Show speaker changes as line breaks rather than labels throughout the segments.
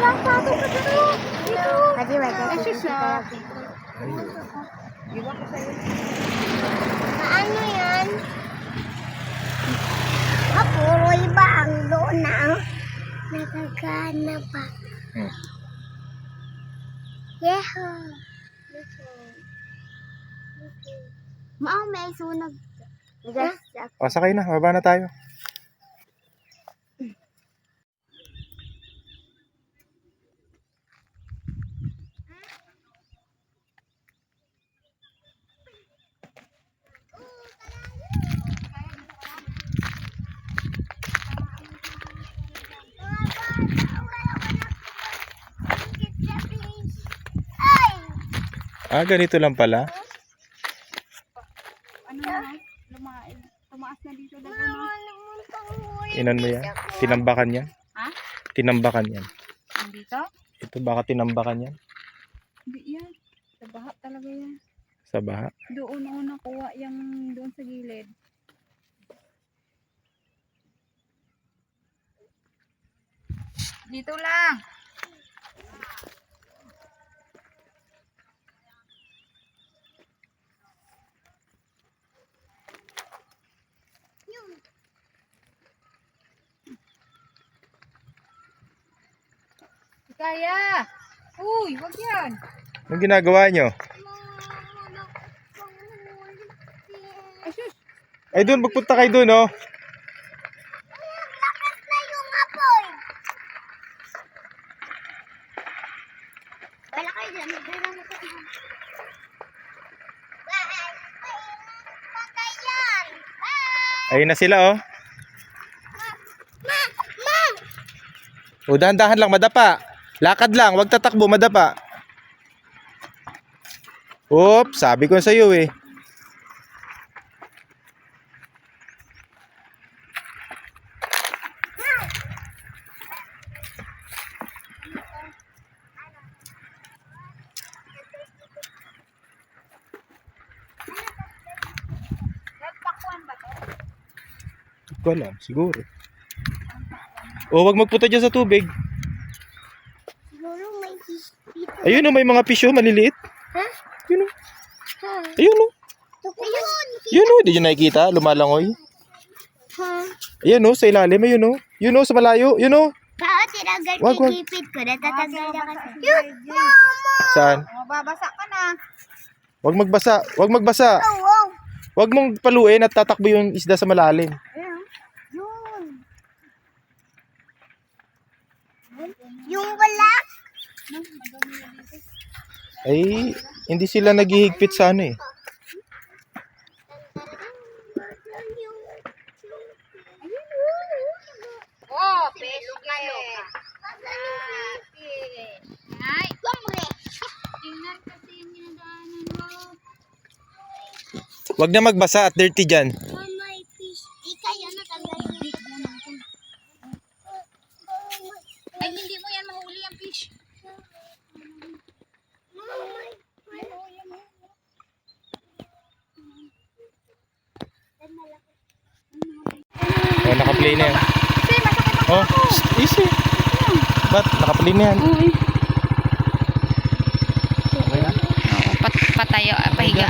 lang patong ka dito. Dito.
Kasi wala.
Kasi siya. Iwan ko sa'yo.
Paano yan? Puro iba ang doon na nakagana pa. Yeho! May sunog.
O, sakay na. Baba na tayo. Ah, ganito lang pala.
Ano na? Tumaas na dito daw.
Inan mo yan. Tinambakan yan.
Ha?
Tinambakan yan.
Dito?
Ito baka tinambakan yan.
Hindi yan. Sa baha talaga yan.
Sa baha.
Doon ako nakuha yung doon sa gilid. Dito lang. Kaya. Uy, wag yan.
Anong ginagawa nyo?
Ay, sus.
Ay, doon. Magpunta kayo doon, oh.
Lakas na yung apoy. Wala kayo dyan.
Ayun na sila, oh. O, dahan-dahan lang. Madapa. Lakad lang. Huwag tatakbo. Madapa. Oops. Sabi ko sa iyo, eh. Hindi ko alam, siguro. O, wag magpunta dyan sa tubig.
Siguro may fish dito.
Ayun, oh, may mga fish, oh, maliliit.
Ha?
Ayun, oh.
Ha?
Ayun, oh.
Ayun!
Ayun, oh. Hindi nyo nakikita. Lumalangoy.
Ha?
Ayun, oh. Sa ilalim. Ayun, oh. Yun, oh. Sa malayo. Yun, oh.
Kao, tinagal
Wag, wag.
kikipid ko. Natatanggal na kasi. Yun! Mama!
Saan?
Mababasa ka na.
Wag magbasa. Wag magbasa.
Oh, wow!
Wag mong paluin at tatakbo yung isda sa malalim.
Ayan.
Yun! Yung wala?
Ay, hindi sila naghihigpit sa ano, eh.
Oh, pesuke. Ay, tingnan kasi yung ginagaanan mo.
Wag na magbasa at dirty dyan.
May fish. Di kaya natanggal yung big mo natin.
Ay, hindi mo yan mahuli ang fish.
Oh, naka-play na yan.
Kasi masakit ang
Oh, easy. Ba't? Naka-play na yan. Okay na?
Oo, patayo, pahiga.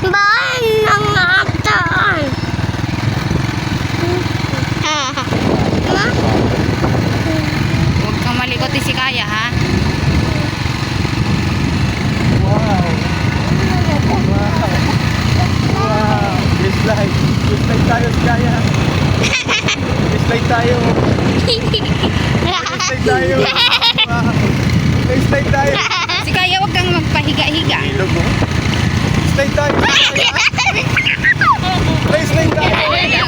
Baan ang nataan?
Huwag kang malikot si Kaya, ha?
Wow. Wow. Slide. Slide tayo, Kaya. Slide tayo. Slide tayo. Wow. Slide tayo.
Si Kaya, huwag kang magpahiga-higa.
Ilog mo. Slide tayo. Slide tayo.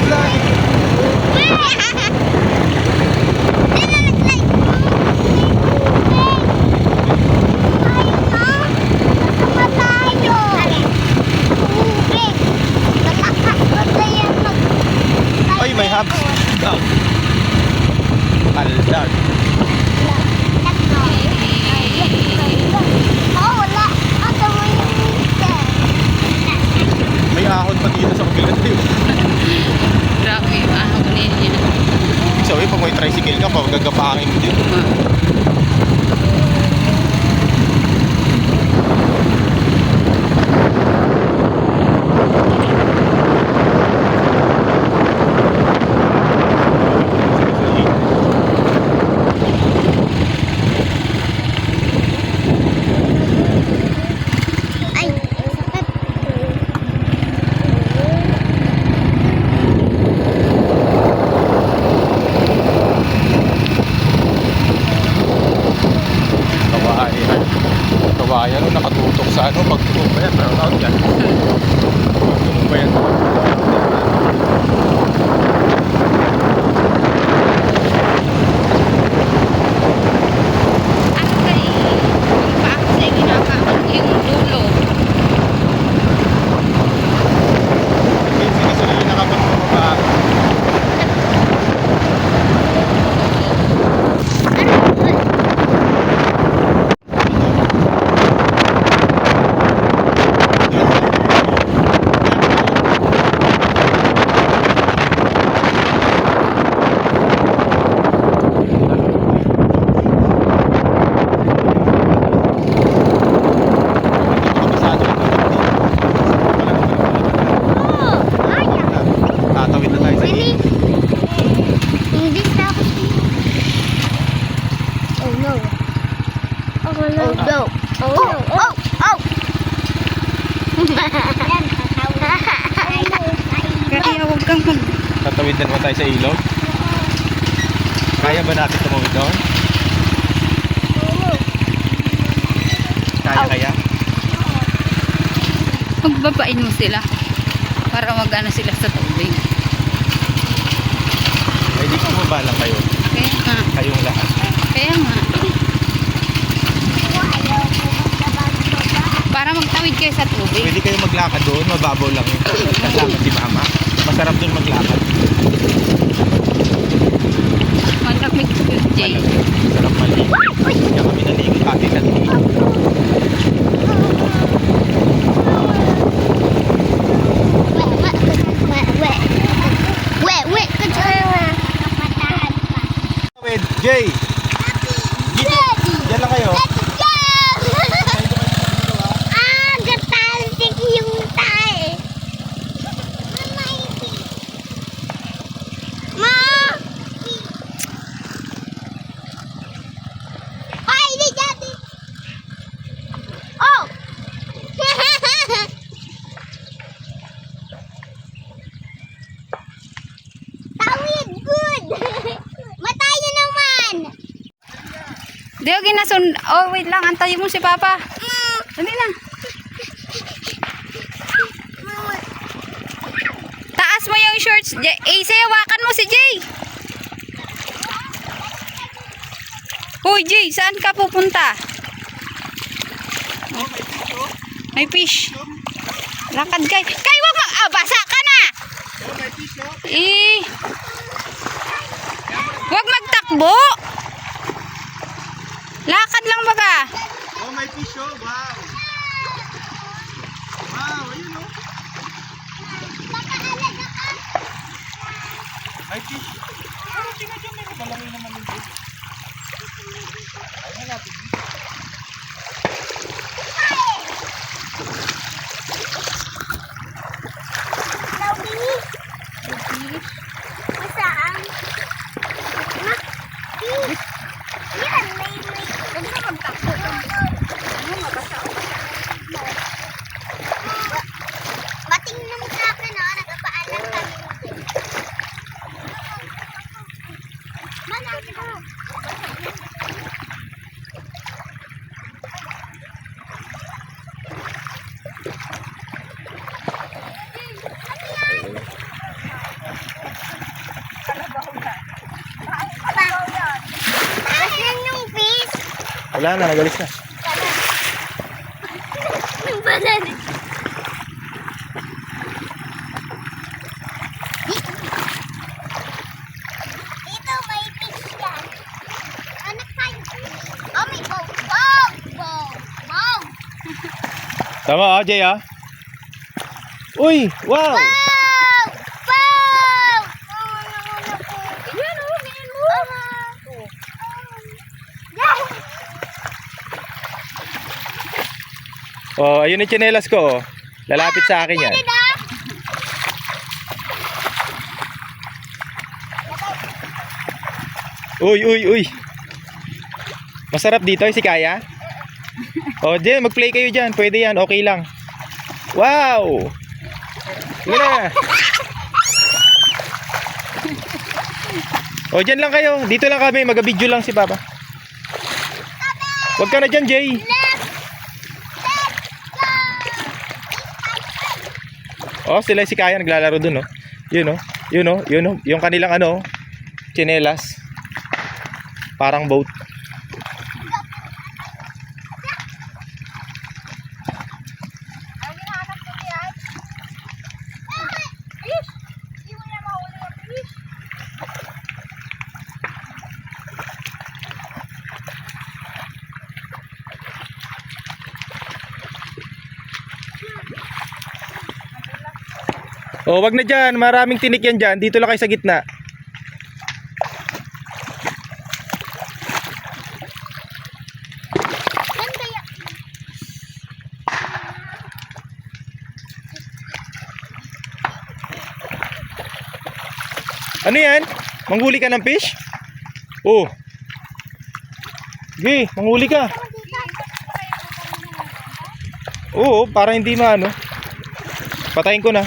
Slide. Ay, may hubs. Dog. Aldag. May ahon pa dito sa kabila tayo.
Grabe.
ka pa, gagapangin mo din.
Ay, sakit.
Kawayan. Kawayan, nakatutok sa ano, pagtutok ba yan? Brown out yan. Pagtutok ba yan?
Ano kay yung paa kasi ginakaon yung dulo.
Sige, sige, nakapag bumaba.
Oh, kaya.
Tatawid na tayo sa
Really? Hindi na ako. Oh no. Oh no. Oh no. Oh no. Oh, oh. Yan, tatawid.
Kaya huwag kang mag...
Tatawid na naman tayo sa ilog. Kaya ba natin tumawid doon? Kaya.
Magbabain mo sila. Para mag-ano sila sa tubig.
Ay, di bumaba lang kayo.
Kaya nga.
Kayong lahat.
Kaya nga. Para magtawid kayo sa tubig.
Pwede kayo maglakad doon, mababaw lang yun. Kasama si mama. Masarap doon maglakad.
Malamig yun, Jay.
Masarap maligo. Kaya kami naligo kami kanina. Wait, Jay! Dito! Diyan lang kayo.
Deo, ginasun... Oh, wait lang. Antayin mo si Papa. Dali na. Taas mo yung shorts. Ise, hawakan mo si Jay. Hoy, Jay. Saan ka pupunta? May fish. Lakad kay. Kay, wag mag... Ah, basa ka na. Wag magtakbo. Lakad lang baga.
Oh, may fish oh. Wow. Wow, ayun oh. May fish. Oh, tingnan dyan. May mabalangin naman yung fish. Ayun natin.
Bating mo sa akin, oh. Nagpapaalam kami. Malaki mo. Asan yung fish?
Wala na, nagalis na.
Yung banan. Dito may fish yan. Ano kayo? Oh, may bow. Bow! Bow! Bow!
Tama oh, Jay ah. Uy, wow!
Bow! Bow! Yan o, ganyan mo.
Oh, ayun yung tsinelas ko. Oh. Lalapit sa akin yan. Uy, uy, uy. Masarap dito, si Kaya? Oh, dyan, mag-play kayo dyan. Pwede yan, okay lang. Wow! Sige na. Oh, dyan lang kayo. Dito lang kami, mag-video lang si Papa. Huwag ka na dyan, Jay. Oh, sila si Kaya naglalaro dun, oh. Yun, oh. Yun, oh. Yun, oh. Yung kanilang ano, tsinelas. Parang boat. Oh, wag na dyan. Maraming tinik yan dyan. Dito lang kayo sa gitna. Ano yan? Manghuli ka ng fish? Oh. Sige, manghuli ka. Oo, para hindi maano. Patayin ko na.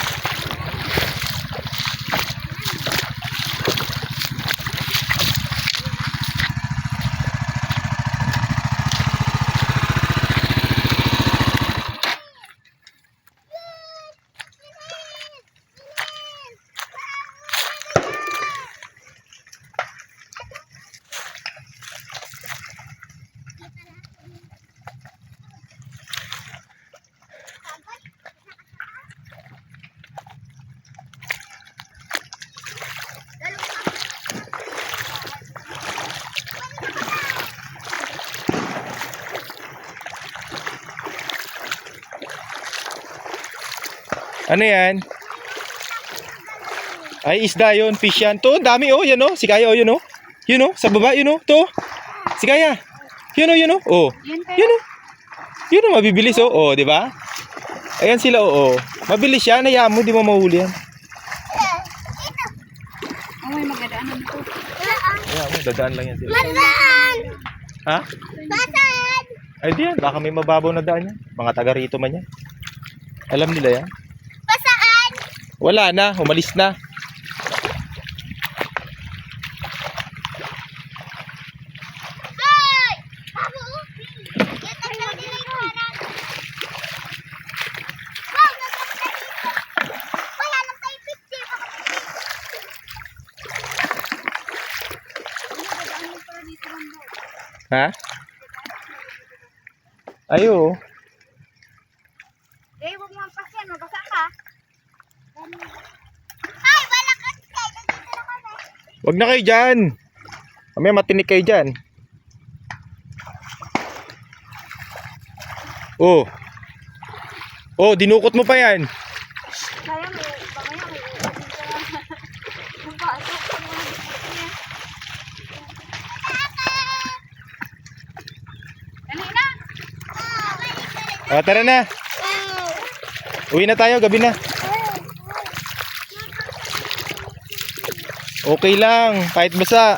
Ano yan? Ay, isda yun, fish yan. To, dami oh, yan oh. Si Kaya oh, yun oh. Yun oh, sa baba, yun oh. To, si Kaya. Yun oh, yun oh. Oh, yun oh. Yun oh, mabibilis oh. Oh, di ba? Ayan sila oh. Oh. Mabilis yan, hayaan mo, di mo mahuli yan.
May magadaanan ito.
Hayaan mo, dadaan lang yan sila.
Basan!
Ha?
Basan!
Ay, di yan. Baka may mababaw na daan yan. Mga taga rito man yan. Alam nila yan.
Basaan!
Wala na, umalis na.
Hoy! Babu! Kita siya din yung harap. Wow! Nasaan ka dito? Wala lang tayo picture.
Ha? Ayo.
Eh, huwag mo ang pasyan. Mabasa ka. Ay, wala ka. Dito na kami.
Wag na kayo dyan. Mamaya matinik kayo dyan. Oh. Oh, dinukot mo pa yan.
Kaya may, pamaya may Mabasok ka mo.
Dali na.
Tara na. Uwi na tayo, gabi na. Okay lang, kahit basa.